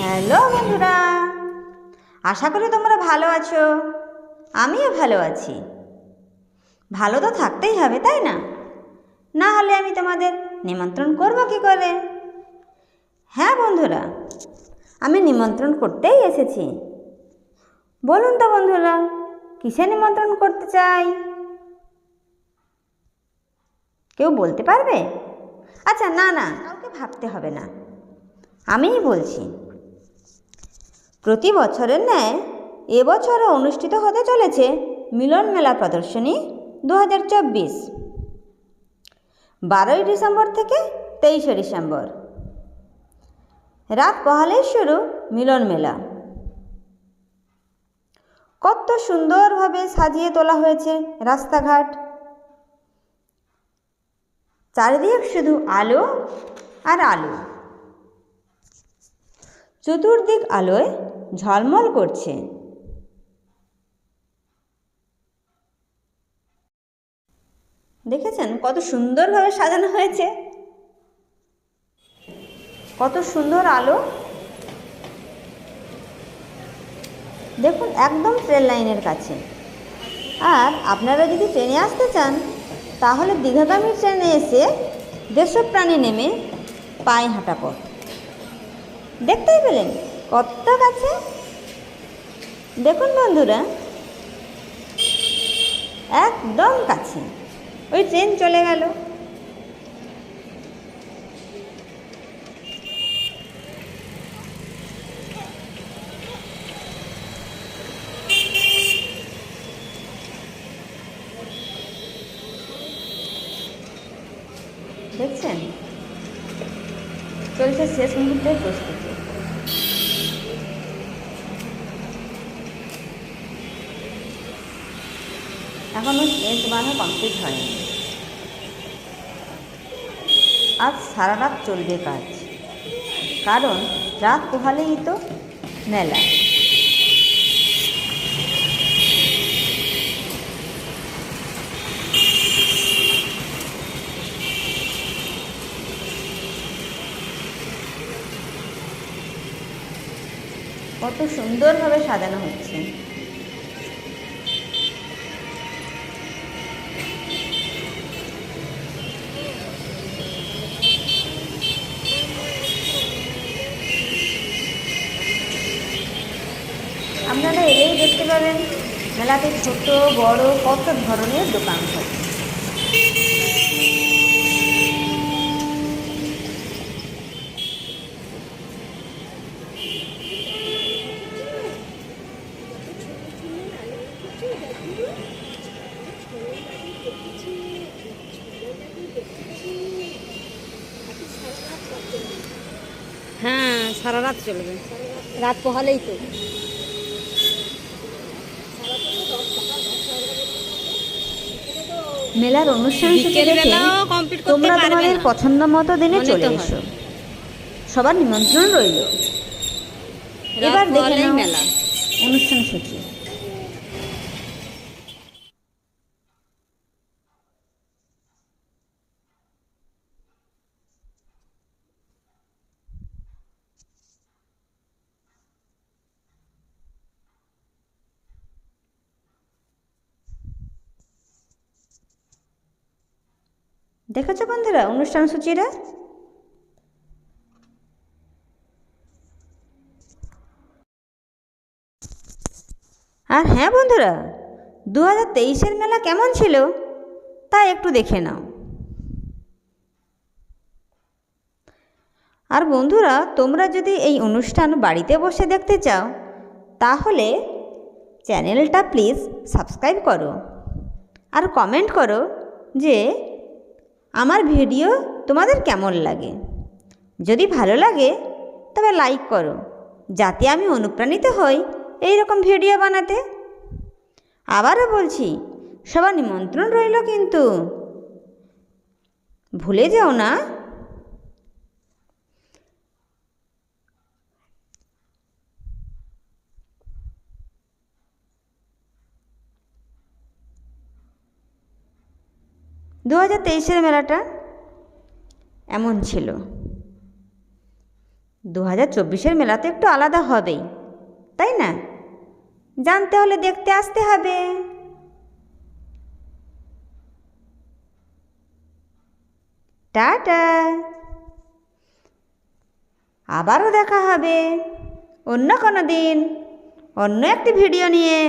Hello বন্ধুরা, আশা করি তোমরা ভালো আছো। আমিও ভালো আছি। ভালো তো থাকতেই হবে, তাই না? না হলে আমি তোমাদের নিমন্ত্রণ করব কি করে? হ্যাঁ বন্ধুরা, আমি নিমন্ত্রণ করতেই এসেছি। বলুন তো বন্ধুরা, কিসে নিমন্ত্রণ করতে চাই? কেউ বলতে পারবে? আচ্ছা, না না, কাউকে ভাবতে হবে না, আমিই বলছি। প্রতি বছরের ন্যায় এবছরও অনুষ্ঠিত হতে চলেছে মিলন মেলা প্রদর্শনী 2024। 12ই ডিসেম্বর থেকে 23শে ডিসেম্বর। রাত পহালেই শুরু মিলন মেলা। কত সুন্দরভাবে সাজিয়ে তোলা হয়েছে রাস্তাঘাট। চারিদিক শুধু আলো আর আলো। চতুর্দিক আলোয় ঝলমল করছে। দেখেছেন কত সুন্দরভাবে সাজানো হয়েছে? কত সুন্দর আলো। দেখুন, একদম ট্রেন লাইনের কাছে। আর আপনারা যদি ট্রেনে আসতে চান, তাহলে দীঘাগামী ট্রেনে এসে দেশপ্রাণী নেমে পায়ে হাঁটা পথ। দেখতেই পেলেন কত কাছে। দেখুন বন্ধুরা, একদম কাছে। ওই ট্রেন চলে গেল। দেখছেন, চলছে শেষ মুহূর্তের প্রস্তুতি। এখনো স্টেজ বানানো কমপ্লিট হয়নি। আজ সারা রাত চলবে কাজ, কারণ রাত পোহালেই তো মেলা। কত সুন্দরভাবে সাজানো হচ্ছে। আপনারা এলেই দেখতে পাবেন মেলাতে ছোট বড় কত ধরনের দোকান থাকে। হ্যাঁ, সারা রাত চলবে। রাত পোহালেই তো। মেলার অনুষ্ঠান শেষে তোমরা তোমাদের পছন্দ মতো দিনে চলে এসো। সবার নিমন্ত্রণ রইল। এবার দেখে নাও মেলা অনুষ্ঠান সূচি। দেখেছো বন্ধুরা অনুষ্ঠান সূচিটা? আর হ্যাঁ বন্ধুরা, 2023-এর মেলা কেমন ছিল তা একটু দেখে নাও। আর বন্ধুরা, তোমরা যদি এই অনুষ্ঠান বাড়িতে বসে দেখতে চাও, তাহলে চ্যানেলটা প্লিজ সাবস্ক্রাইব করো আর কমেন্ট করো যে আমার ভিডিও তোমাদের কেমন লাগে। যদি ভালো লাগে তবে লাইক করো যাতে আমি অনুপ্রাণিত হই এই রকম ভিডিও বানাতে। আবারও বলছি, সবার নিমন্ত্রণ রইল কিন্তু, ভুলে যেও না। দু 2023-এর মেলাটা এমন ছিল। 2024-এর মেলা তো একটু আলাদা হবেই, তাই না? জানতে হলে দেখতে আসতে হবে। টাটা, আবারও দেখা হবে অন্য কোনো দিন, অন্য একটি ভিডিও নিয়ে।